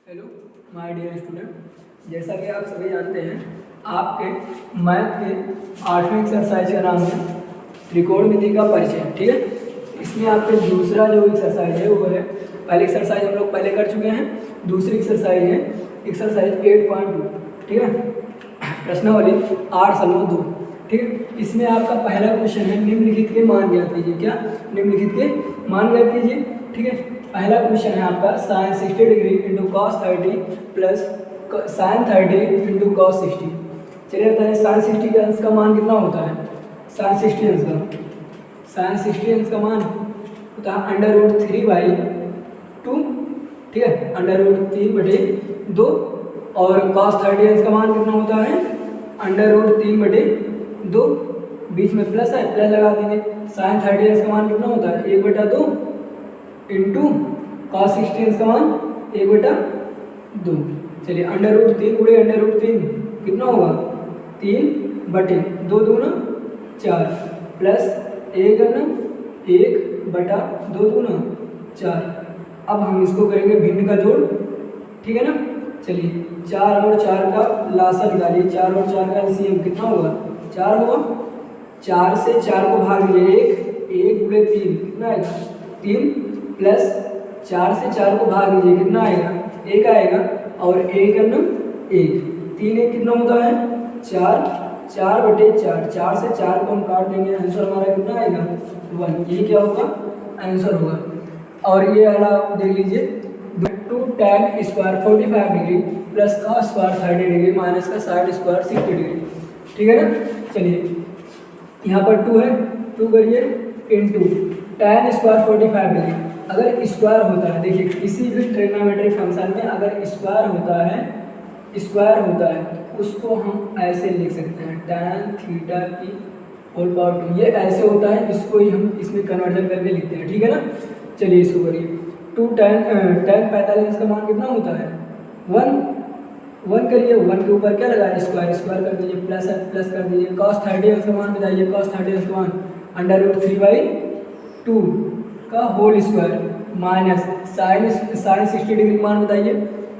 Hello my dear student, जैसा कि आप सभी जानते हैं आपके मैथ के 8वीं एक्सरसाइज का नाम है त्रिकोणमिति का परिचय। ठीक है, इसमें आपके दूसरा जो एक्सरसाइज है वो है, पहले एक्सरसाइज हम लोग पहले कर चुके हैं, दूसरी एक्सरसाइज है एक्सरसाइज 8.2। ठीक है, प्रश्नावली 8 सलों 2। ठीक है, इसमें आपका पहला क्वेश्चन है निम्नलिखित के मान ज्ञात कीजिए। क्या? निम्नलिखित के मान ज्ञात कीजिए। ठीक है, पहला क्वेश्चन है आपका sine 60 degree into cos 30 plus sine 30 into cos 60। चलिए बताइए साइन 60 के अंश का मान कितना होता है? साइन 60 अंश का मान होता है √3/2। ठीक है, √3/2। और कॉस 30 अंश का मान कितना होता है? √3/2। बीच में प्लस है, प्लस लगा देंगे। साइन 30 अंश का मान कितना होता है? 1/2 इंटू कॉस 60 अंश का मान 1/2। चलिए √3 गुणे √3 कितना होगा? 3/2 दूना 4 प्लस 1/2 दूना 4। अब हम इसको करेंगे भिन्न का जोड़। ठीक है ना, चलिए 4 और 4 का लासा निकालिए। 4 और 4 का एलसीएम कितना होगा? 4 होगा। 4 से 4 को भाग दीजिए, 1 गुणे 3 कितना आएगा? 3 प्लस 4 से 4 को भाग दीजिए, कितना आएगा? 1 आएगा। और 1/1 3 1 कितना होता है? 4 4/4। 4 से 4 को हम काट देंगे, आंसर हमारा कितना आएगा? 1। ये क्या होगा? आंसर होगा। और ये वाला देख लीजिए 2 tan square 45 degree plus cos square 30 degree minus का साइन स्क्वायर 60 डिग्री। ठीक है ना, चलिए यहाँ पर 2 है, 2 करिए इंटू tan स्क्वायर 45 डिग्री। अगर स्क्वायर होता है, देखिए किसी भी ट्रिग्नोमेट्री फंक्शन में अगर स्क्वायर होता है उसको हम ऐसे लिख सकते हैं tan थीटा की होल पावर 2। ये ऐसे होता है, इसको ही हम इसमें कन्वर्जन करके लिखते हैं। ठीक है ना, चलिए इसको करिए 2 tan 45 का मान कितना होता है? 1 करिए। 1 के ऊपर क्या लगाए? स्क्वायर कर दीजिए, प्लस कर दीजिए। cos 30 का मान बताइए। cos 30 का मान √3/2 का whole square minus sine 60 degree मान बताइए।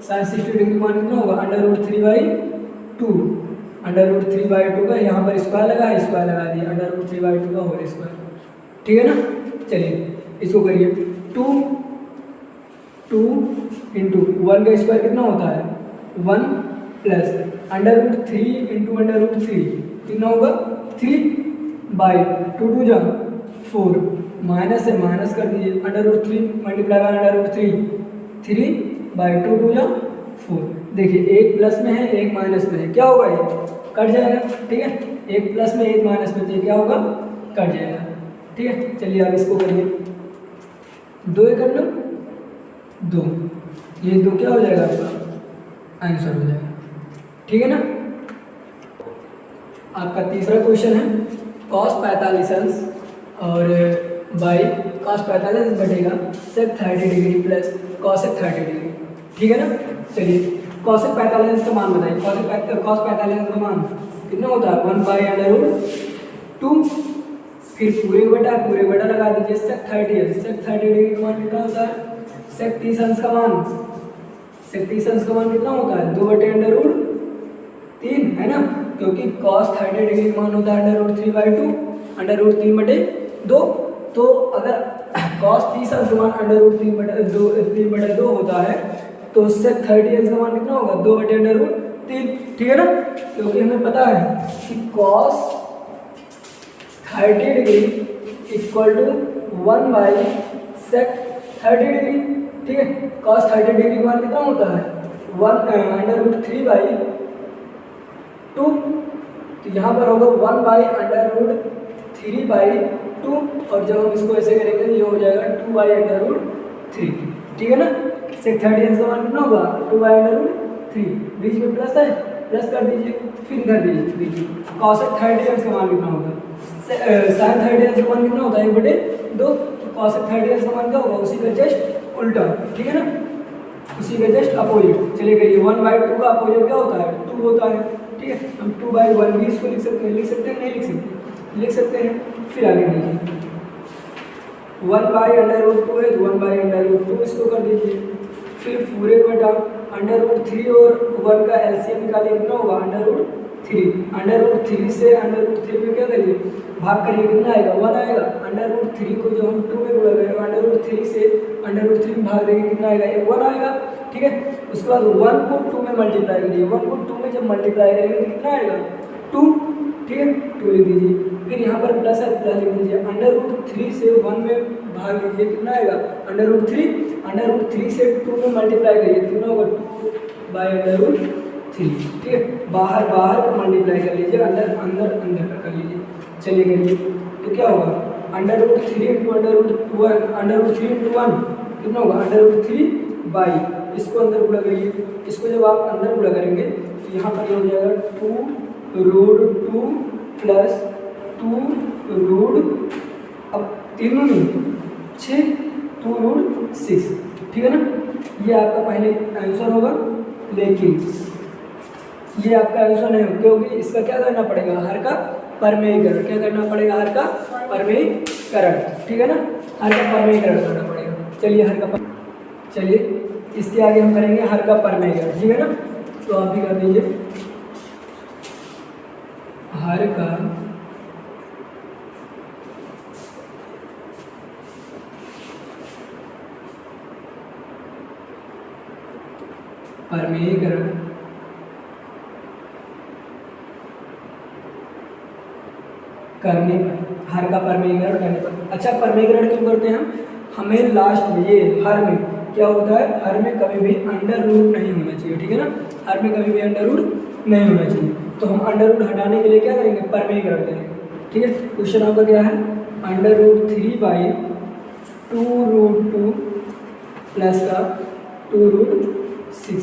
साइन 60 डिग्री मान कितना होगा? √3/2 का यहाँ पर स्क्वायर लगा दिए, √3/2 का होल स्क्वायर। ठीक है ना, चलिए इसको करिए 2 इंटू 1 का स्क्वायर कितना होता है? 1 प्लस √3 इंटू √3 कितना होगा? 3/2 2 जा 4 माइनस से माइनस कर दीजिए। √3 मल्टीप्लाई बाय √3 3/2 2 जा 4। देखिए एक प्लस में है, एक माइनस में है, क्या होगा? ये कट जाएगा। ठीक है, एक प्लस में एक माइनस में, तो क्या होगा? कट जाएगा। ठीक है, चलिए आप इसको करिए 2 करना 2, ये 2 क्या हो जाएगा? आपका आंसर हो जाएगा। ठीक है ना, आपका तीसरा क्वेश्चन है cos 45 अंश और by cos 45 बटेगा sec 30 degree plus cosec 30 degree. ठीक है ना, चलिए cosec 45 का मान बताइए। cos 45 का मान कितना होता है? 1/√2। फिर पूरे बटा लगा दीजिए। sec 30 डिग्री का मान कितना होता है? sec 30 अंश का मान कितना होता है? 2/√3 है ना, क्योंकि cos 30 डिग्री का मान होता है √3/2 √3/2। तो अगर cos 30 अंश का मान √3/2 होता है तो sec 30 अंश का मान कितना होगा? 2/√3। ठीक है ना, क्योंकि हमें पता है कि cos 30 degree equal to 1/sec 30 degree. ठीक है, cos 30 डिग्री का मान कितना होता है? 1/√3/2। तो यहाँ पर होगा 1/√3/2 और जब हम इसको ऐसे करेंगे ये हो जाएगा 2/√3। ठीक है ना, sec 30 अंश का मान कितना होगा? 2/√3। बीच में प्लस है, प्लस कर दीजिए, फिर इधर दीजिए। cosec 30 अंश का मान कितना होगा? sin 30 अंश का मान कितना होता है? 1/2। तो cosec 30 अंश का मान क्या होगा? उसी का जस्ट उल्टा। ठीक है ना, उसी का जस्ट अपोजिट। चलिए करिए 1/2 का अपोजिट क्या होता है? 2 होता है। ठीक है, हम 2/1 भी इसको लिख सकते हैं, नहीं लिख सकते हैं। फिर आगे देखिए 1/√2 है, 1/√2 इसको कर दीजिए। फिर पूरे बटा अंडर रूट 3 और 1 का एलसीएम निकालिए, कितना होगा अंडर रूट 3। अंडर रूट 3 से अंडर रूट 3 में क्या करिए भाग करिए, कितना आएगा 1 आएगा। अंडर रूट 3 को जो हम 2 में गुणा करेंगे, अंडर रूट 3 से अंडर रूट 3 में भाग देंगे, कितना आएगा 1 आएगा। ठीक है, उसके बाद 1 को 2 में मल्टीप्लाई करिए, 1 को 2 में जब मल्टीप्लाई करेंगे तो कितना आएगा 2। ठीक है, 2 लिख दीजिए। फिर यहाँ पर प्लस है, प्लस लिख दीजिए। अंडर रूट 3 से 1 में भाग दीजिए, कितना आएगा अंडर रूट 3 से 2 में मल्टीप्लाई करिए, कितना होगा 2/√3। ठीक है, बाहर बाहर को मल्टीप्लाई कर लीजिए, अंदर अंदर अंदर कर लीजिए। चलिए करिए, तो क्या होगा under root 3 into under root 3 into 1 कितना होगा अंडर रूट 3/, इसको अंदर गुणा करिए। इसको जब आप अंदर गुणा करेंगे तो यहाँ पर ये हो जाएगा 2√2 प्लस 2√, अब तीनों में 6 2√6। ठीक है ना, ये आपका पहले आंसर होगा, लेकिन ये आपका आंसर नहीं होगा क्योंकि इसका क्या करना पड़ेगा हर का परमेयीकरण। क्या करना पड़ेगा हर का परमेयीकरण। ठीक है ना, हर का परमेयीकरण करना पड़ेगा। चलिए इसके आगे हम करेंगे हर का परमेयीकरण। ठीक है ना, तो आप भी कर दीजिए हर का परमेयीकरण करने पर, हर का परमेयीकरण करने पर। अच्छा, परमेयीकरण क्यों करते हैं हम? हमें लास्ट में ये हर में क्या होता है, हर में कभी भी अंडर रूट नहीं होना चाहिए। ठीक है ना, हर में कभी भी अंडर रूट नहीं होना चाहिए। तो हम अंडर रूट हटाने के लिए क्या करेंगे परमेयीकरण करेंगे। ठीक है, क्वेश्चन आपका क्या है अंडर रूट 3/2√2 प्लस का 2√6।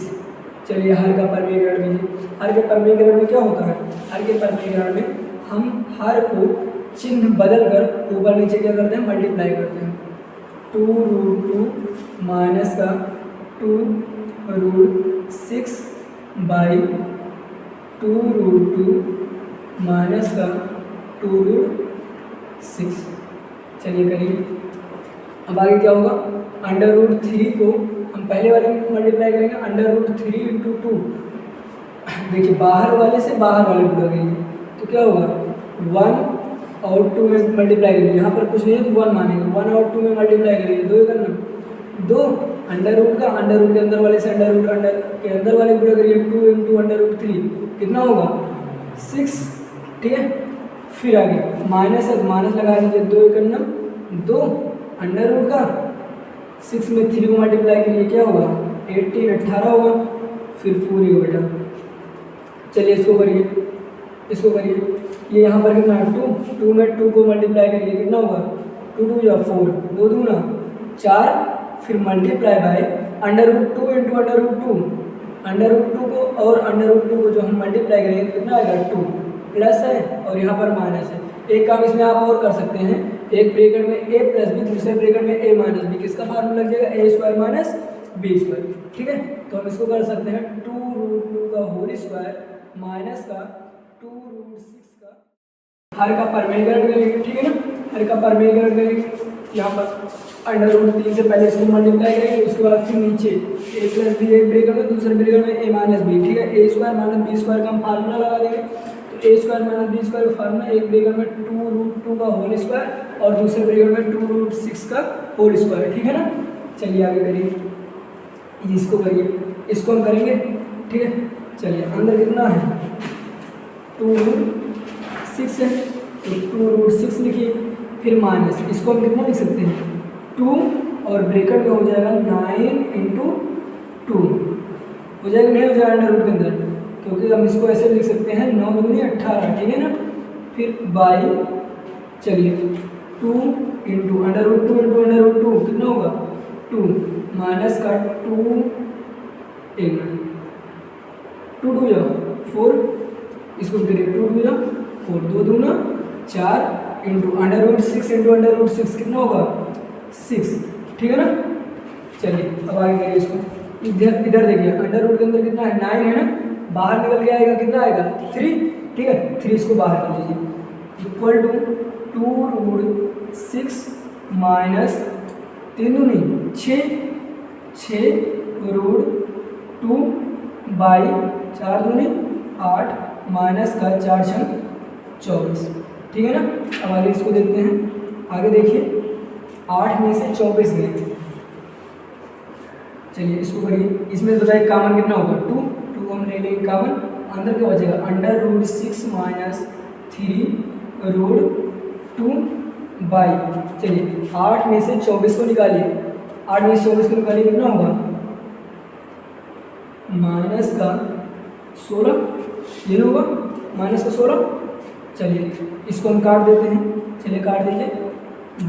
चलिए हर का परमेयीकरण लीजिए। हर के परमेयीकरण में क्या होता है, हर के परमेयीकरण में हम हर को चिन्ह बदल कर ऊपर नीचे क्या करते हैं मल्टीप्लाई करते हैं। 2√2 माइनस का 2√6 बाई 2√2 माइनस का 2√6। चलिए करिए, अब आगे क्या होगा अंडर रूट 3 को हम पहले वाले में मल्टीप्लाई करेंगे, अंडर रूट 3 इंटू 2। देखिए बाहर वाले से बाहर वाले गुणा करेंगे तो क्या होगा 1 और 2 में मल्टीप्लाई करेंगे। यहाँ पर कुछ नहीं है तो 1 मानेंगे, 1 और 2 में मल्टीप्लाई करेंगे, 2 करना 2 अंडर रूट का, अंडर रूट के अंदर वाले से अंडर के अंदर वाले गुणा करिए 2 इंटू अंडर रूट 3 कितना होगा 6। ठीक है, फिर आगे माइनस है, माइनस लगा दीजिए, 2 करना 2 अंडर रूट का 6 में 3 को मल्टीप्लाई करिए, क्या होगा 18 18 होगा, फिर पूरी हो बेटा। चलिए इसको करिए, ये यहाँ पर कितना है 2 में 2 को मल्टीप्लाई करिए, कितना होगा 2 2 या 4, 2 2 ना 4, फिर multiply by under root 2 into under root 2 को और अंडर रूट 2 को जो हम मल्टीप्लाई करेंगे कितना आएगा 2 प्लस है और यहाँ पर माइनस है। एक काम इसमें आप और कर सकते हैं, एक ब्रैकेट में a प्लस बी, दूसरे ब्रैकेट में a माइनस बी, किसका फार्मूला लग जाएगा a square minus B square. ठीक है, तो हम इसको कर सकते हैं 2√2 का होल स्क्वायर माइनस का 2√6 का हर का परमेयीकरण करेंगे। ठीक है ना, हर का परमेयीकरण करेंगे, यहाँ पर अंडर रूट 3 से पहले इसको मल्टीप्लाई करेंगे, उसके बाद फिर नीचे a प्लस बी एक ब्रैकेट में, दूसरे ब्रैकेट में a माइनस बी। ठीक है, a square minus B square का हम फार्मूला लगा देंगे, तो a square minus B square का फार्मूला एक ब्रैकेट में 2√2 का होल स्क्वायर और दूसरे ब्रैकेट में 2√6 का होल स्क्वायर। ठीक है ना, चलिए आगे करिए, इसको करिए, इसको हम करेंगे। ठीक है, चलिए अंदर कितना है 2√6 है तो 2√6 लिखिए, फिर माइनस इसको हम कितना लिख सकते हैं 2 और ब्रैकेट में हो जाएगा 9 इंटू 2 हो जाएगा, नहीं हो जाएगा अंडर रूट के अंदर, क्योंकि हम इसको ऐसे लिख सकते हैं 9 दूनी 18। ठीक है ना, फिर बाई चलिए 2 इंटू अंडर रूट 2 कितना होगा 2 माइनस का 2 1 2 2 या 4, इसको करिए 2 2 या 4, 2 2 ना 4 इंटू अंडर रूट 6 कितना होगा 6। ठीक है ना, चलिए अब आगे करिए इसको, इधर देखिए अंडर रूट के अंदर कितना है 9 है ना, बाहर निकल के आएगा कितना आएगा 3। ठीक है, 3 इसको बाहर कर लीजिए इक्वल टू 2√6 माइनस 3 दूनी 6 6 रूट 2 बाई 4 दूनी 8 माइनस का 4 छंग 24, ठीक है ना। अब आगे इसको देखते हैं, आगे देखिए 8 में से 24 गए, चलिए इसको करिए। इसमें बताइए कॉमन कितना होगा 2 हम ले लेंगे कॉमन, अंदर क्या बचेगा √6 माइनस 3√2 बाई, चलिए 8 में से 24 को निकालिए, 8 में से 24 को निकालिए कितना होगा माइनस का 16, ये होगा माइनस का 16। चलिए इसको हम काट देते हैं, चलिए काट दीजिए,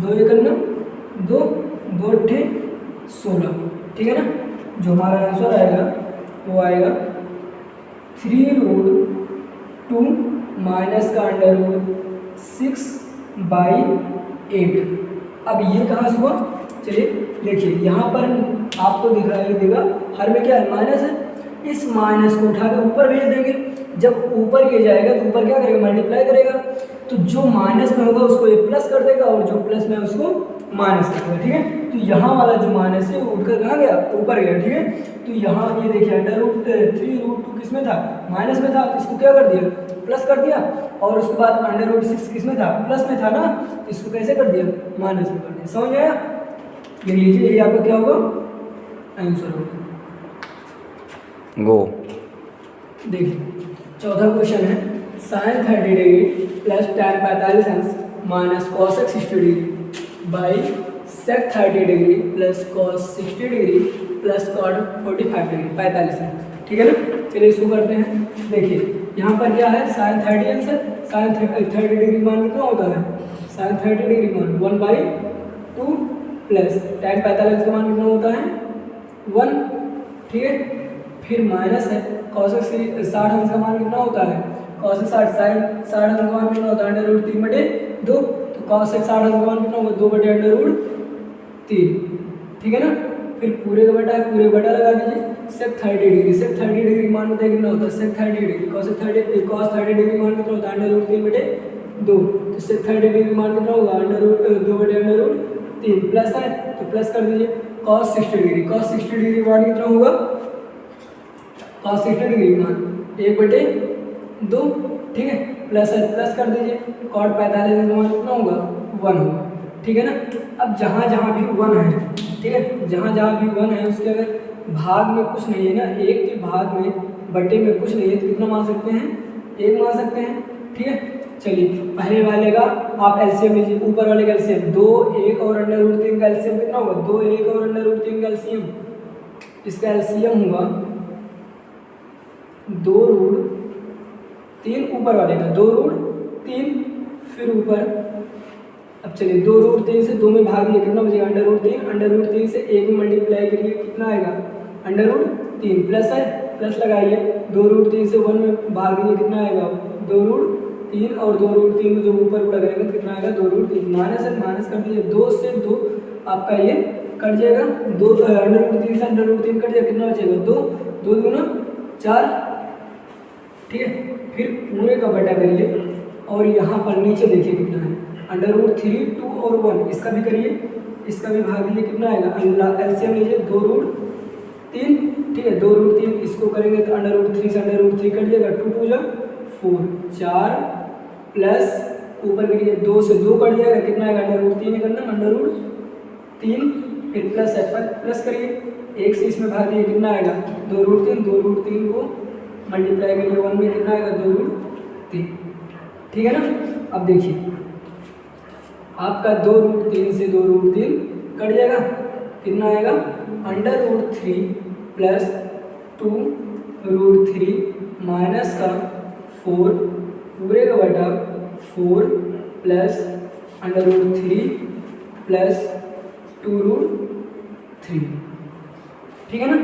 2 एकम 2 2 अट्ठे 16, ठीक है ना। जो हमारा आंसर आएगा वो आएगा 3√2 माइनस का √6 बाई 8। अब ये कहाँ से हुआ, चलिए देखिए यहाँ पर आपको दिख रहा है, देगा हर में क्या है माइनस है, इस माइनस को उठा के ऊपर भेज देंगे, जब ऊपर ये जाएगा तो ऊपर क्या करेगा मल्टीप्लाई करेगा, तो जो माइनस में होगा उसको ये प्लस कर देगा और जो प्लस में उसको माइनस कर देगा, ठीक है। तो यहाँ वाला जो माइनस है वो उठकर कहाँ गया ऊपर गया, ठीक है। तो यहाँ ये देखिए √3√2 किस में था माइनस में था, तो इसको क्या कर दिया प्लस कर दिया, और उसके बाद √6 किस में था प्लस में था ना, तो इसको कैसे कर दिया माइनस में कर दिया, समझ आया। ये लीजिए ये आपका क्या होगा आंसर होगा। गो देखिए चौथा क्वेश्चन है sin 30 डिग्री प्लस tan 45 अंश minus cos x 60 degree by sec 30 degree plus cos 60 degree plus cot 45 degree 45 अंश, ठीक है ना। चलिए इसको करते हैं, देखिए यहाँ पर क्या है sin 30 अंश है, sin 30 डिग्री मान कितना होता है sin 30 डिग्री मान 1/2 प्लस tan 45 का मान कितना होता है 1, ठीक है। फिर माइनस है cos 60 अंश का मान कितना होता है cos 60 sin 60 अंश का मान कितना होता है √3/2, तो cos 60 अंश का मान कितना होगा 2/√3, ठीक है ना। फिर पूरे का बटा है, पूरे बटा लगा दीजिए, sec 30 डिग्री मान बताइए कितना होता है sec 30 डिग्री cos 30 डिग्री मान कितना होता है √3/2, तो sec 30 डिग्री मान कितना होगा 2/√3 प्लस है तो प्लस कर दीजिए cos 60 डिग्री मान कितना होगा cos 60 डिग्री मान 1/2, ठीक है, प्लस है प्लस कर दीजिए, cot 45 का मान कितना होगा 1 होगा, ठीक है ना। अब जहाँ जहाँ भी 1 है, ठीक है, जहाँ जहाँ भी 1 है उसके अगर भाग में कुछ नहीं है ना, एक के भाग में बटे में कुछ नहीं है तो कितना मान सकते हैं 1 मान सकते हैं, ठीक है। चलिए पहले वाले का आप एलसीएम लीजिए, ऊपर वाले का एलसीएम 2 1 और √3 का एलसीएम कितना होगा 2 1 और √3 का एलसीएम, इसका एलसीएम होगा 2√3 ऊपर वाले का 2√3 फिर ऊपर, अब चलिए 2√3 से 2 में भाग दिए कितना बचेगा √3 से 1 में मल्टीप्लाई करिए कितना आएगा √3 प्लस है प्लस लगाइए, 2√3 से 1 में भाग दिए कितना आएगा 2√3 और 2√3 को जब ऊपर उड़ा करेंगे तो कितना आएगा 2√3, माइनस है माइनस कर दीजिए, 2 से 2 आपका ये कट जाएगा, 2 √3 से √3 कट जाएगा, कितना बचेगा 2 2 दूना 4, ठीक है। फिर पूरे का बटा करिए और यहाँ पर नीचे देखिए कितना है √3 2 और 1, इसका भी करिए, इसका भी भाग दीजिए कितना आएगा एलसीएम लीजिए 2√3, ठीक है 2√3 इसको करेंगे तो √3 से √3 कट जाएगा 2 2 जा 4 4 प्लस ऊपर करिए 2 से 2 कट जाएगा कितना आएगा √3 करना √3, फिर प्लस है प्लस करिए 1 से इसमें भाग दिए कितना आएगा 2√3 को मल्टीप्लाई करिए 1 में कितना आएगा 2√3, ठीक है ना। अब देखिए आपका 2√3 से 2√3 कट जाएगा कितना आएगा √3 प्लस 2√3 माइनस का 4 पूरे का बटा 4 प्लस √3 प्लस 2√3, ठीक है ना।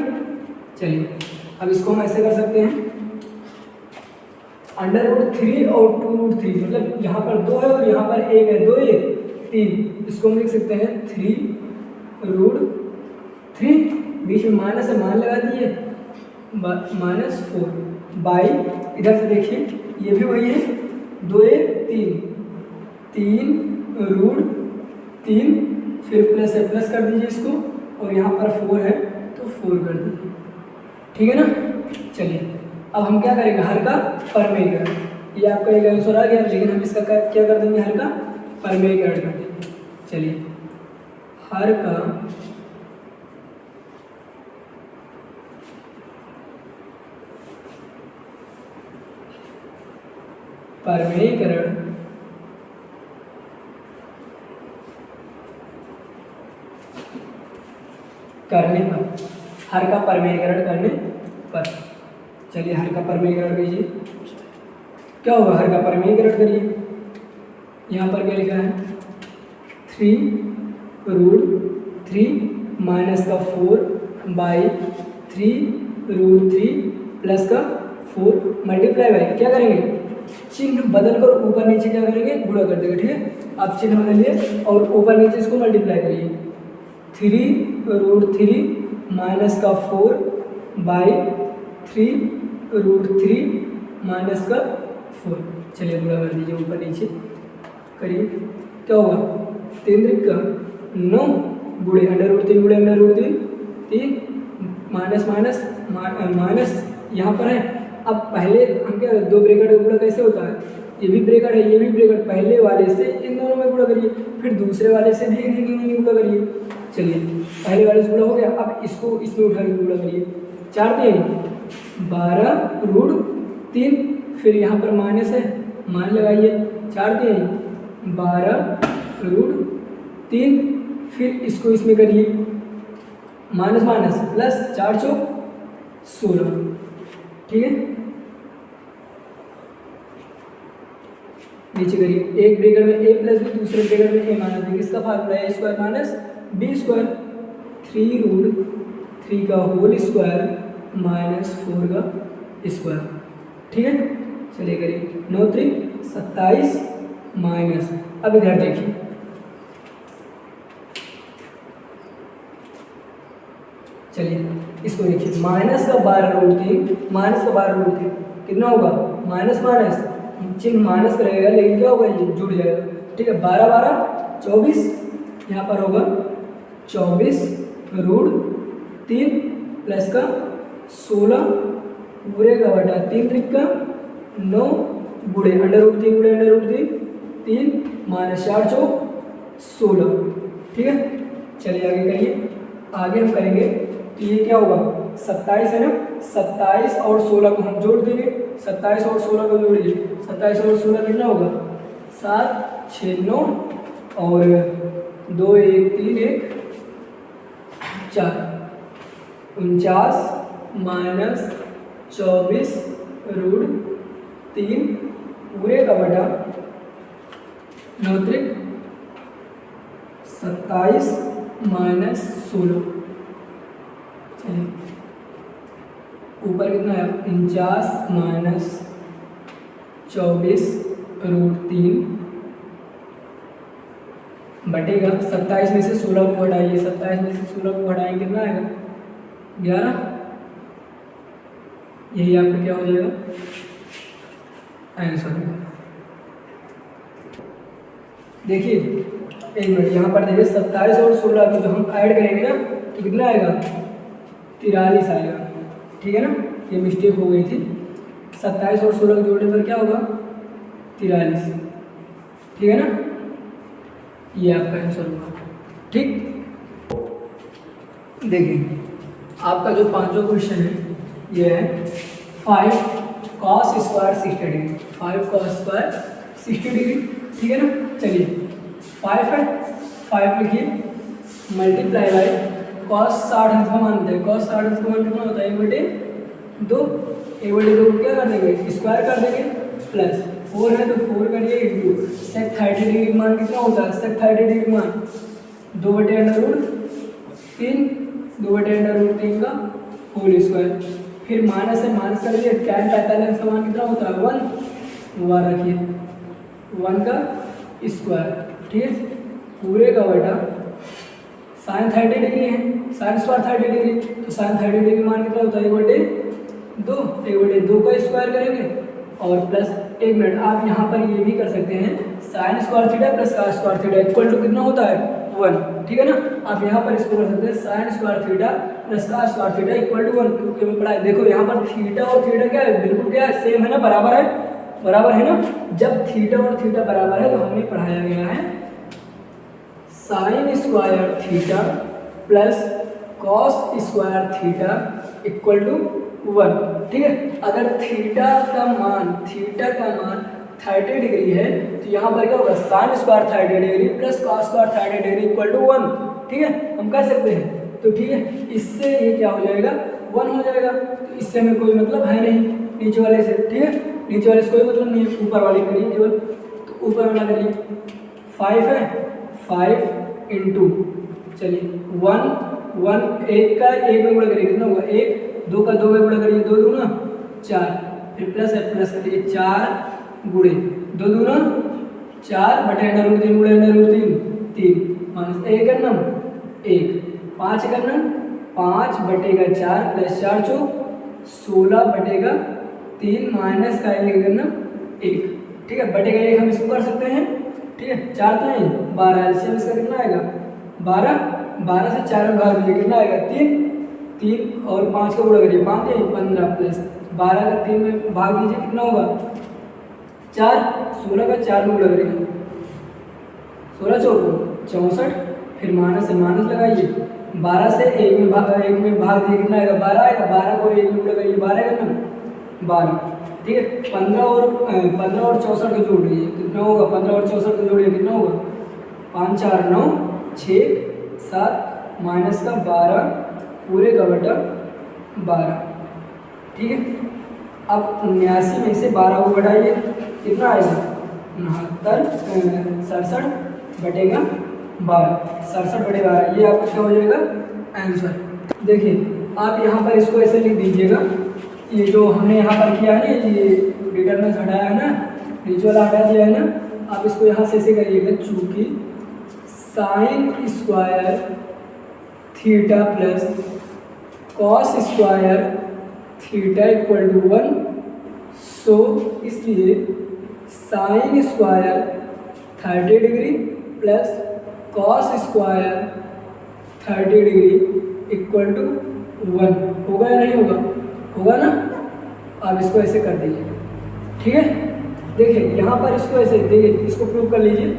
चलिए अब इसको हम ऐसे कर सकते हैं √3 और 2√3, मतलब यहाँ पर 2 है और यहाँ पर 1 है, 2 1 3, इसको हम लिख सकते हैं 3√3, बीच में माइनस है मान लगा दिए -4 बाई, इधर से देखिए ये भी वही है 2 1 3 फिर प्लस है प्लस कर दीजिए इसको और यहाँ पर 4 है तो 4 कर दीजिए, ठीक है ना। चलिए अब हम क्या करेंगे, हर का परमेयीकरण। ये आपका एक आंसर आ गया, लेकिन हम इसका क्या कर देंगे, हर का परमेयीकरण कर देंगे। चलिए हर का परमेयीकरण करने पर, हर का परमेयीकरण करने पर। चलिए हर का परमेयीकरण कीजिए। क्या होगा, हर का परमेयीकरण करिए। यहाँ पर क्या लिखा है, 3√3 माइनस का 4/3√3 प्लस का 4 मल्टीप्लाई बाई, क्या करेंगे, चिन्ह बदल कर ऊपर नीचे क्या करेंगे, गुणा कर देंगे। ठीक है, आप चिन्ह बदलिए और ऊपर नीचे इसको मल्टीप्लाई करिए। 3√3 माइनस का 4/3√3 माइनस का 4। चलिए गुणा कर दीजिए, ऊपर नीचे करिए। क्या होगा, 3×3 9 गुणे √3 गुणे √3 3 माइनस माइनस माइनस यहाँ पर है। अब पहले हम क्या, दो ब्रैकेट का गुणा कैसे होता है, ये भी ब्रैकेट है ये भी ब्रैकेट, पहले वाले से इन दोनों में गुणा करिए, फिर दूसरे वाले से भी इन गुणा करिए। चलिए पहले वाले से गुणा हो गया, अब इसको इसमें उठा के गुणा करिए। 4×3 = 12√3, फिर यहाँ पर माइनस है, मान लगाइए। 4×3 फिर इसको इसमें करिए, माइनस माइनस प्लस 4×4 = 16। ठीक है, नीचे करिए, एक ब्रैकेट में a प्लस बी, दूसरे ब्रैकेट में a माइनस बी। किसका फार्मूला है, a² माइनस b²। 3√3 का होल स्क्वायर माइनस 4 का स्क्वायर। ठीक है, चलिए करिए। 9×3 = 27 माइनस, अब इधर देखिए, चलिए इसको देखिए, माइनस का 12√3 कितना होगा, माइनस माइनस चिन्ह माइनस रहेगा, लेकिन क्या होगा, ये जुड़ जाएगा। ठीक है, 12 12 24, यहाँ पर होगा 24√3 प्लस का 16 पूरे का बटा 3×3 = 9 गुणे √3 गुणे √3 3 माइनस 4×4 = 16। ठीक है, चलिए आगे करिए। आगे हम करेंगे तो ये क्या होगा, 27 है ना, 27 और 16 को हम जोड़ देंगे। 27 और 16 को जोड़िए, 27 और 16 कितना होगा, 7 6 9 और 2 1 3 1 4 49 माइनस 24√3 पूरे का बटा 9×3 = 27 माइनस 16। चलिए ऊपर कितना है, 49 माइनस 24√3 बटेगा 27 में से 16 को हटाइए, 27 में से 16 को हटाएंगे कितना आएगा, 11। यही आपका क्या हो जाएगा, आंसर। देखिए एक मिनट, यहाँ पर देखिए 27 और 16 को जो हम ऐड करेंगे ना तो कितना आएगा, 43 आएगा। ठीक है ना, ये मिस्टेक हो गई थी। 27 और 16 को जोड़ने पर क्या होगा, 43। ठीक है ना, ये आपका आंसर होगा। ठीक, देखिए आपका जो पांचों क्वेश्चन है ये है 5 cos² 60 डिग्री, 5 cos² 60 डिग्री। ठीक है ना, चलिए 5 है, 5 लिखिए मल्टीप्लाई बाई cos 60 का मान होता है, cos 60 का मान कितना होता है, 1/2। 1/2 को क्या कर देंगे, स्क्वायर कर देंगे, प्लस 4 है तो 4 करिए इंटू sec 30 डिग्री का मान कितना होता है, sec 30 डिग्री का मान 2/√3 2/√3 का होल स्क्वायर, फिर माइनस है, माइनस करिए, tan 45 का मान कितना होता है, 1 वहाँ रखिए 1 का स्क्वायर। ठीक है, पूरे का बटा sin 30 डिग्री है, sin स्क्वायर 30 डिग्री, तो sin 30 डिग्री मान कितना होता है, 1/2 1/2 का स्क्वायर करेंगे और प्लस 1 मिनट आप यहाँ पर ये भी कर सकते हैं, sin square theta plus cos square theta equal to कितना होता है, 1, ठीक है ना। आप यहाँ पर इसको कर सकते हैं sine square theta plus cos square theta equal to 1, क्योंकि हमें पढ़ा है। देखो यहाँ पर थीटा और थीटा क्या है, बिल्कुल क्या है, सेम है ना, बराबर है ना। जब थीटा और थीटा बराबर है तो हमें पढ़ाया गया है sine square theta plus cos square theta equal to 1, ठीक है। अगर थीटा का मान 30 डिग्री है तो यहाँ पर क्या होगा, sine square 30 degree plus cos square 30 degree equal to 1, ठीक है, हम कह सकते हैं। तो ठीक है, इससे ये क्या हो जाएगा, 1 हो जाएगा। तो इससे हमें कोई मतलब है नहीं नीचे वाले से, ठीक है, नीचे वाले से कोई मतलब नहीं, ऊपर वाले करिए केवल। तो ऊपर वाला करिए, 5 है, 5 इंटू, चलिए 1 1 का 1 में गुणा करिए, कितना होगा 1, 2 का 2 में गुणा करिए, 2 दूना 4, फिर प्लस है, प्लस करिए 4 गुणे 2 दूना 4 बटे अंडर रूट 3 गुणे अंडर रूट 3 माइनस 1 करना 1, 5 करना 5 बटेगा 4 प्लस 4 चौक 16 बटेगा 3 माइनस का 1 करना 1, ठीक है, बटेगा 1 हम इसको कर सकते हैं, ठीक है। 4 तो नहीं 12, एलसीएम इसका कितना आएगा 12 से 4 में भाग दीजिए, कितना आएगा 3 और 5 का गुणा करिए, 5 15 प्लस 12 का 3 में भाग दीजिए, कितना होगा 4, 16 का 4 में गुणा करिए, 16 चौक 64, फिर माइनस से माइनस लगाइए, 12 से 1 में भाग दिए, कितना आएगा 12 आएगा, 12 को 1 में गुणा करिए, 12 का ना 12, ठीक है। 15 और 64 को जोड़ लीजिए, कितना होगा, 15 और 64 को जोड़िए, कितना होगा 5 4 9 6 7 माइनस का 12 पूरे का बटा 12, ठीक है। अब 79 में से 12 को बढ़ाइए, कितना आएगा 67 बटेगा 12, 67 बटे 12, ये आपका क्या हो जाएगा आंसर। देखिए आप यहाँ पर इसको ऐसे लिख दीजिएगा, ये जो हमने यहाँ पर किया है ना, ये डिटरमिनेंट हटाया है ना, नीचे वाला हटा दिया है ना, आप इसको यहाँ से ऐसे करिएगा, चूँकि sine square theta plus cos square theta equal to 1, so इसलिए sine square 30 degree plus cos square 30 degree equal to 1 होगा या नहीं होगा, होगा ना। आप इसको ऐसे कर दीजिए, ठीक है। देखिए यहाँ पर इसको ऐसे देखिए, इसको प्रूव कर लीजिए,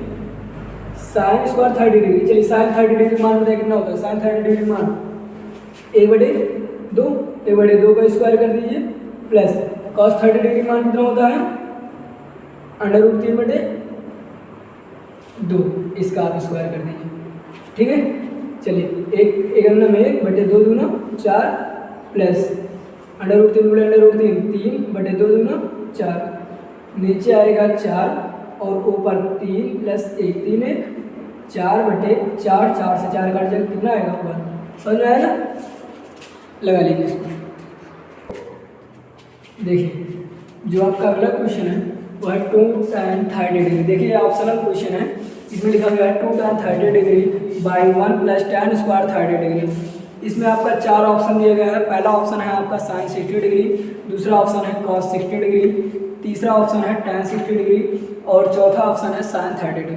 साइन स्क्वायर 30 डिग्री, चलिए साइन 30 डिग्री मान बताइए कितना होता है, साइन 30 डिग्री मान 1/2 का स्क्वायर कर दीजिए प्लस कॉस 30 डिग्री मान कितना होता है अंडर रूट 3/2, इसका आप स्क्वायर कर दीजिए, ठीक है। चलिए एक अंडर में 1/2 दूना 4 प्लस अंडर रूट 3 बटे अंडर रूट 3/2 दूना 4, नीचे आएगा 4 और ऊपर 3 प्लस 1 3 1 4/4, 4 से 4 काट जाएगा, कितना आएगा 1, समझ में आया ना। लगा लीजिए इसको। देखिए जो आपका अगला क्वेश्चन है वो है 2 tan 30 डिग्री। देखिए ऑप्शनल क्वेश्चन है, इसमें लिखा गया है 2 tan 30 degree by 1 plus tan square 30 degree. इसमें आपका 4 ऑप्शन दिया गया है। पहला ऑप्शन है आपका साइन 60 डिग्री, दूसरा ऑप्शन है कॉस 60 डिग्री, तीसरा ऑप्शन है tan 60 डिग्री और चौथा ऑप्शन है साइन 30 डिग्री,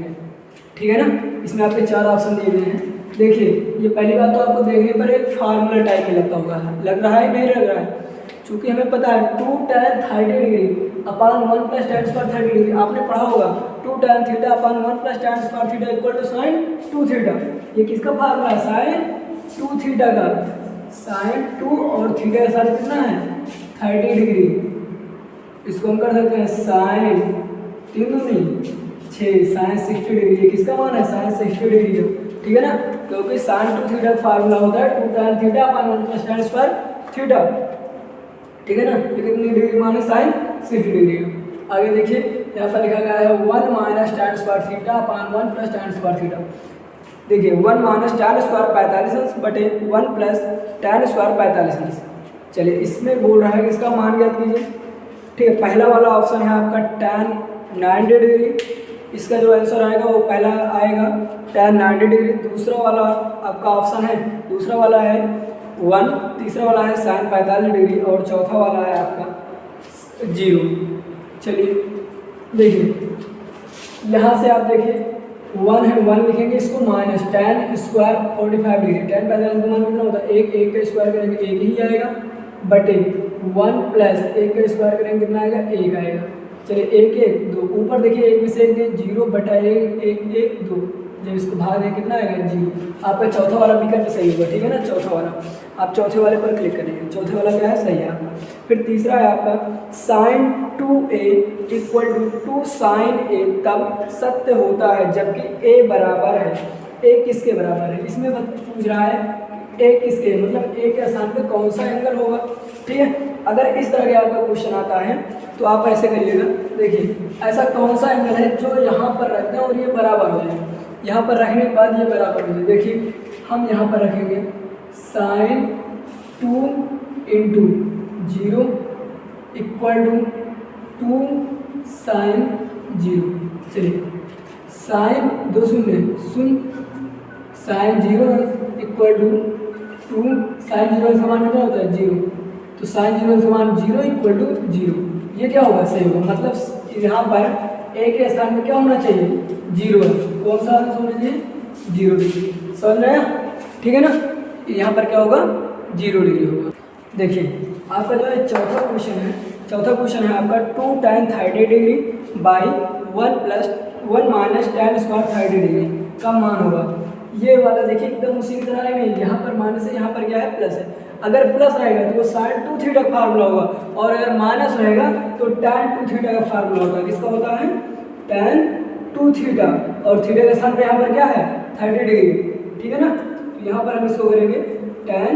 ठीक है ना। इसमें आपके 4 ऑप्शन दिए गए हैं। देखिए ये पहली बात तो आपको देखने पर एक फार्मूला टाइप में लगता होगा, लग रहा है नहीं लग रहा है, क्योंकि हमें पता है 2 tan 30 degree upon 1 plus tan square 30 degree, आपने पढ़ा होगा 2 tan theta upon 1 plus tan square theta equal to sine 2 theta. ये किसका फार्मूला है, साइन 2 थीटा का। साइन 2 और थीटा का साइन कितना है 30 डिग्री, इसको हम कर सकते हैं साइन 3 दूनी 6 साइन 60 डिग्री। ये किसका मान है साइन 60 डिग्री का, ठीक है ना, क्योंकि साइन 2 थीटा का फार्मूला होता है 2 tan theta upon 1 plus tan square theta, ठीक है ना। ये कितनी डिग्री मान है साइन 60 डिग्री। आगे देखिए यहाँ पर लिखा गया है 1 minus tan square theta upon 1 plus tan square theta. देखिए 1 माइनस tan स्क्वायर 45 अंश बटे 1 प्लस tan स्क्वायर 45 अंश। चलिए इसमें बोल रहा है कि इसका मान ज्ञात कीजिए, ठीक है। पहला वाला ऑप्शन है आपका tan 90 डिग्री, इसका जो आंसर आएगा वो पहला आएगा tan 90 डिग्री। दूसरा वाला आपका ऑप्शन है, दूसरा वाला है 1, तीसरा वाला है साइन 45 डिग्री और चौथा वाला है आपका 0। चलिए देखिए यहाँ से आप देखिए 1 है, 1 लिखेंगे, इसको minus tan square 45 degree, tan 45 का मान कितना होता है, एक का स्क्वायर करेंगे एक ही आएगा, बटे 1 प्लस एक का स्क्वायर करेंगे कितना आएगा, एक आएगा। चलिए एक एक दो, ऊपर देखिए एक में से एक 0 बटा एक एक एक दो, जब इसको भाग दें कितना आएगा 0। आपका चौथा वाला विकल्प सही होगा, ठीक है ना, चौथा वाला आप चौथे वाले पर क्लिक करेंगे, चौथे वाला क्या है, सही है आपका। फिर तीसरा है आपका sin 2a equal to sine A तब सत्य होता है जबकि a बराबर है, a किसके बराबर है, इसमें पूछ रहा है a किसके, मतलब a के स्थान पे कौन सा एंगल होगा, ठीक है। अगर इस तरह के आपका क्वेश्चन आता है तो आप ऐसे करिएगा, देखिए ऐसा कौन सा एंगल है जो यहाँ पर रखते हैं और ये बराबर हो जाए, यहाँ पर रखने के बाद ये बराबर हो जाए। देखिए हम यहाँ पर रखेंगे sin 2 into 0 equal to 2 sin 0। चलिए sin 2 शून्य sin 0 इक्वल टू 2 sin 0 समान कितना होता है 0, तो sin 0 समान 0 इक्वल टू 0, ये क्या होगा, सही होगा। मतलब यहाँ पर a के स्थान में क्या होना चाहिए, 0 है, कौन सा होना चाहिए, 0 डिग्री, समझ रहे हैं, ठीक है ना। यहाँ पर क्या होगा, 0 डिग्री होगा। देखिए आपका जो है चौथा क्वेश्चन है आपका 2 tan 30 degree by 1 minus tan square 30 degree का मान होगा। ये वाला देखिए एकदम उसी की तरह है, नहीं यहाँ पर माइनस है, यहाँ पर क्या है, प्लस है। अगर प्लस रहेगा तो वो sin 2 थीटा का फार्मूला होगा, और अगर माइनस रहेगा तो tan 2 थीटा का फार्मूला होगा। किसका होता है, tan 2 थीटा, और थीटा के स्थान पे यहाँ पर क्या है 30 डिग्री, ठीक है ना। तो यहाँ पर हम इसको करेंगे tan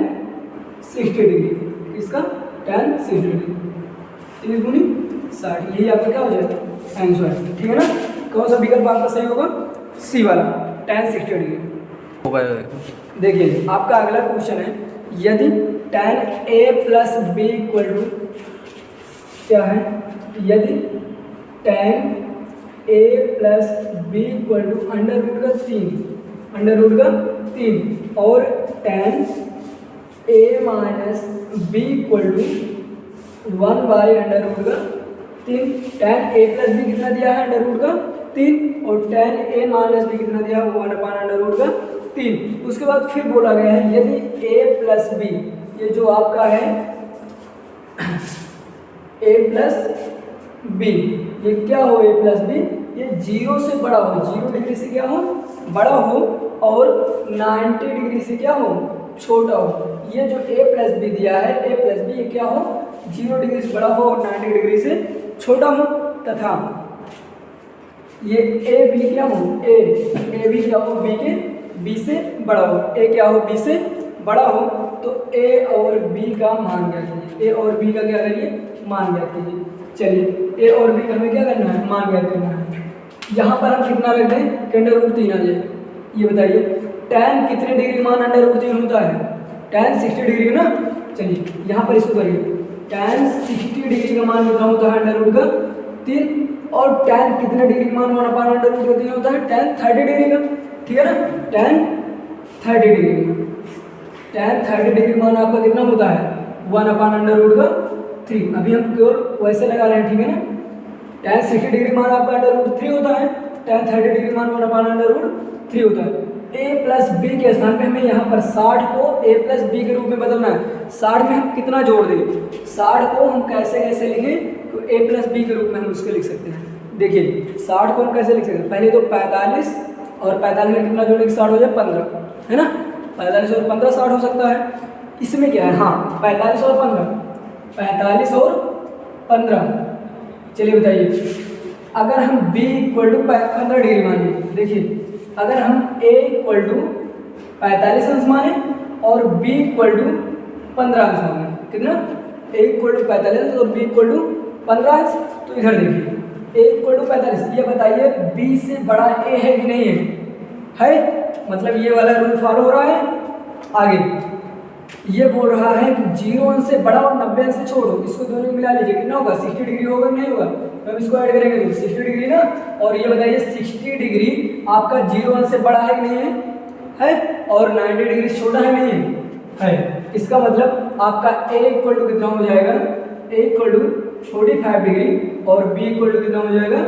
60 डिग्री, इसका tan 60 डिग्री, 30 गुनी 60, यही आपका क्या हो जाएगा आंसर, ठीक है ना। कौन सा विकल्प आपका सही होगा, सी वाला tan 60 डिग्री होगा। देखिए आपका अगला क्वेश्चन है, यदि tan a plus B equal to क्या है, यदि tan a plus B equal to under root का 3 और tan a minus B equal to 1 by under root का 3, tan a प्लस बी कितना दिया है, अंडर रूट का 3, और tan a माइनस बी कितना दिया है, 1 अपान अंडर रूट का 3। उसके बाद फिर बोला गया है यदि a प्लस बी, ये जो आपका है a प्लस बी, ये क्या हो, a प्लस बी ये 0 से बड़ा हो, 0 डिग्री से क्या हो, बड़ा हो, और 90 डिग्री से क्या हो, छोटा हो। ये जो a प्लस बी दिया है, a प्लस बी ये क्या हो, 0 डिग्री से बड़ा हो और 90 डिग्री से छोटा हो, तथा ये a भी क्या हो, a भी क्या हो, b से बड़ा हो, a क्या हो, b से बड़ा हो, तो a और b का मान ज्ञात कीजिए, a और b का क्या करिए, मान ज्ञात कीजिए। चलिए a और b का हमें क्या करना है, मान ज्ञात करना है। यहाँ पर हम कितना रख दें कि अंडर रूट 3 आ जाए, ये बताइए tan कितने डिग्री मान अंडर रूट 3 होता है, tan 60 डिग्री ना। चलिए यहाँ पर इसको करिए, tan 60 डिग्री का मान कितना होता है, अंडर रूट का 3, और tan कितने डिग्री मान 1 अपान अंडर रूट का 3 होता है, tan 30 डिग्री का, ठीक है ना, tan 30 डिग्री का, tan 30 डिग्री मान आपका कितना होता है, 1 अपान अंडर रूट का 3। अभी हम केवल वैसे लगा रहे हैं, ठीक है ना। tan 60 डिग्री मान आपका अंडर रूट 3 होता है, tan 30 डिग्री मान 1 अपान अंडर रूट 3 होता है। a प्लस बी के स्थान पे हमें यहाँ पर 60 को a प्लस बी के रूप में बदलना है। 60 में हम कितना जोड़ दें, 60 को हम कैसे लिखें, तो a प्लस बी के रूप में हम उसको लिख सकते हैं। देखिए 60 को हम कैसे लिख सकते हैं, पहले तो 45, और 45 में कितना जोड़ेंगे, 60 हो जाए 15, है ना, 45 और 15 60 हो सकता है। इसमें क्या है, हाँ 45 और 15। चलिए बताइए, अगर हम b इक्वल टू 15 डिग्री माने, देखिए अगर हम a इक्वल टू 45 अंश माने और b इक्वल टू 15 अंश माने, कितना, a इक्वल टू 45 अंश और b इक्वल टू 15 अंश, तो इधर देखिए a इक्वल टू 45, ये बताइए b से बड़ा a है कि नहीं है, मतलब ये वाला रूल फॉलो हो रहा है। आगे ये बोल रहा है कि 0 अंश से बड़ा और 90 अंश से छोड़ो, इसको दोनों मिला लीजिए, कितना होगा, 60 डिग्री होगा कि नहीं होगा, तो हम इसको ऐड करेंगे तो 60 डिग्री ना। और ये बताइए 60 डिग्री आपका 0 अंश से बड़ा है कि नहीं है, और 90 डिग्री से छोटा है नहीं है। इसका मतलब आपका a इक्वल टू कितना हो जाएगा, a इक्वल टू 45 डिग्री और b इक्वल टू कितना हो जाएगा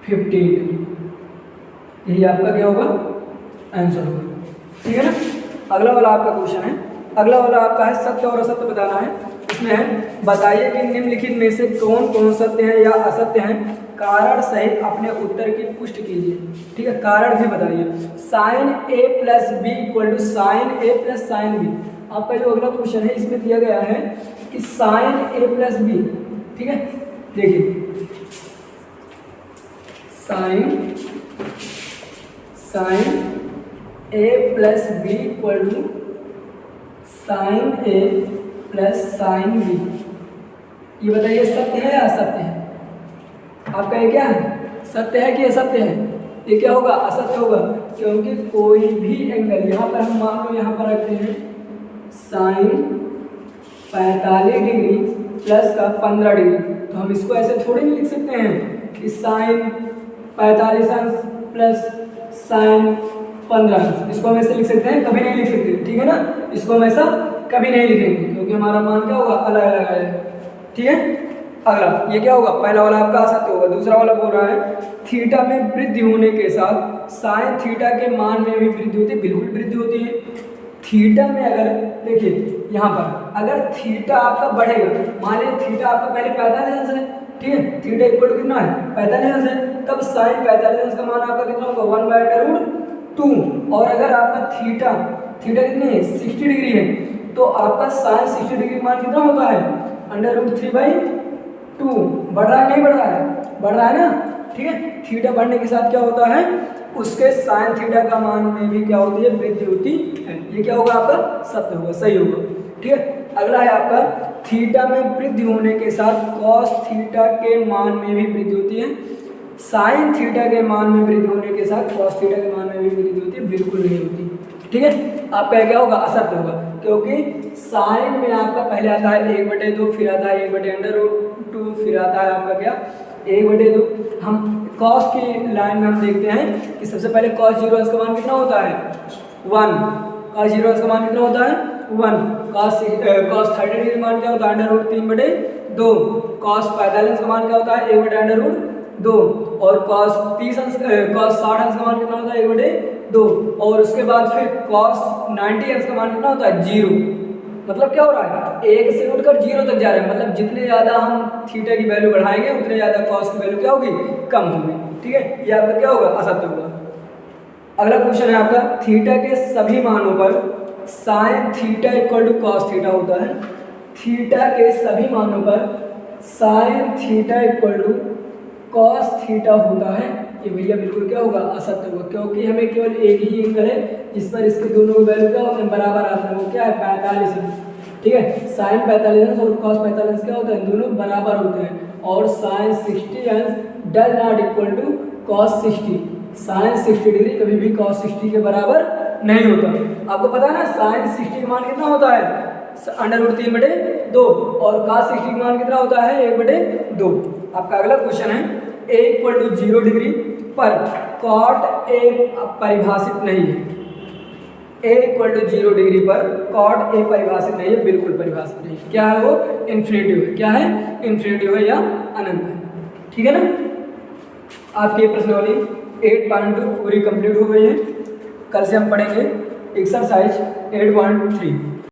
15 डिग्री, यही आपका क्या होगा, आंसर होगा। ठीक है ना। अगला वाला आपका क्वेश्चन है, अगला वाला आपका है सत्य और असत्य बताना है। इसमें है बताइए कि निम्नलिखित में से कौन कौन सत्य है या असत्य है, कारण सहित अपने उत्तर की पुष्टि कीजिए। ठीक है, कारण भी बताइए। Sine A plus B equal to sine A plus sine B. आपका जो अगला क्वेश्चन है इसमें दिया गया है कि साइन ए प्लस बी, ठीक है, देखिए sine A plus B equal to sine A plus sine B. ये बताइए सत्य है या असत्य है? आपका ये क्या है, सत्य है कि असत्य है? ये क्या होगा, असत्य होगा, क्योंकि कोई भी एंगल यहाँ पर हम मान लो यहाँ पर रखते हैं साइन 45 डिग्री प्लस का 15 डिग्री, तो हम इसको ऐसे थोड़ी नहीं लिख सकते हैं कि साइन 45 अंश प्लस साइन 15 अंश। इसको हम ऐसे लिख सकते हैं? कभी नहीं लिख सकते, ठीक है ना। इसको हम ऐसा कभी नहीं लिखेंगे क्योंकि हमारा मान क्या होगा, अलग अलग आएगा। ठीक है। अगला ये क्या होगा, पहला वाला आपका असत्य होगा। दूसरा वाला बोल रहा है थीटा में वृद्धि होने के साथ साइन थीटा के मान में भी वृद्धि होती है। बिल्कुल वृद्धि होती है। थीटा में अगर देखिए यहाँ पर अगर थीटा आपका बढ़ेगा, मान लीजिए थीटा आपका पहले 45 अंश है, ठीक है, थीटा इक्वल टू कितना है, 45 अंश है, तब साइन 45 अंश का मान आपका कितना होगा, 1/√2। और अगर आपका थीटा कितनी है, 60 डिग्री है, तो आपका साइन 60 डिग्री मान कितना होता है, √3/2। बढ़ रहा है नहीं बढ़ रहा है, बढ़ रहा है ना। ठीक है, थीटा बढ़ने के साथ क्या होता है, उसके साइन थीटा का मान में भी क्या होती है, वृद्धि होती है। ये क्या होगा आपका, सत्य होगा, सही होगा। ठीक है। अगला है आपका थीटा में वृद्धि होने के साथ कॉस थीटा के मान में भी वृद्धि होती है। साइन थीटा के मान में वृद्धि होने के साथ कॉस थीटा के मान में भी वृद्धि होती है, बिल्कुल नहीं होती। ठीक है, आपका क्या होगा, असत्य होगा, क्योंकि साइन में आपका पहले आता है 1/2, फिर आता है 1/√2, फिर आता है आपका क्या 1/2। हम कॉस की लाइन में हम देखते हैं कि सबसे पहले कॉस 0 अंश का मान कितना होता है, 1। कॉस 0 अंश का मान कितना होता है, 1। कॉस 30 डिग्री मान क्या होता है, √3/2। कॉस 45 का मान क्या होता है, 1/√2। और कॉस 60 अंश का मान कितना होता है, 1/2। और उसके बाद फिर कॉस 90 अंश का मान कितना होता है, 0। मतलब क्या हो रहा है, 1 से उठकर 0 तक जा रहे हैं। मतलब जितने ज़्यादा हम थीटा की वैल्यू बढ़ाएंगे उतने ज़्यादा कॉस की वैल्यू क्या होगी, कम होगी। ठीक है, ये आपका क्या होगा, असत्य होगा। अगला क्वेश्चन है आपका थीटा के सभी मानों पर sine theta equal to cos theta होता है। थीटा के सभी मानों पर sine theta equal to cos theta होता है। ये भैया बिल्कुल क्या होगा, असत्य होगा, क्योंकि हमें केवल एक ही एंगल है जिस पर इसके दोनों वैल्यू क्या होते हैं, बराबर आते हैं। वो क्या है, 45 अंश। ठीक है, साइन 45 अंश और कॉस 45 अंश क्या होता है, दोनों बराबर होते हैं। और साइन 60 अंश does not equal to cos 60। Sine 60 degree कभी भी कॉस 60 के बराबर नहीं होता। आपको पता है ना, साइन 60 का मान कितना होता है, √3/2। और cos 60 का मान कितना होता है, 1/2। आपका अगला क्वेश्चन है a इक्वल टू 0 डिग्री पर कॉट ए परिभाषित नहीं है। a इक्वल टू 0 डिग्री पर कॉट ए परिभाषित नहीं है, बिल्कुल परिभाषित नहीं है। क्या है वो, इन्फिनिटिव है। क्या है, इन्फिनिटिव है या अनंत है। ठीक है ना। आपकी प्रश्नावली 8.2 पूरी कंप्लीट हो गई है। कल से हम पढ़ेंगे एक्सरसाइज 8.3।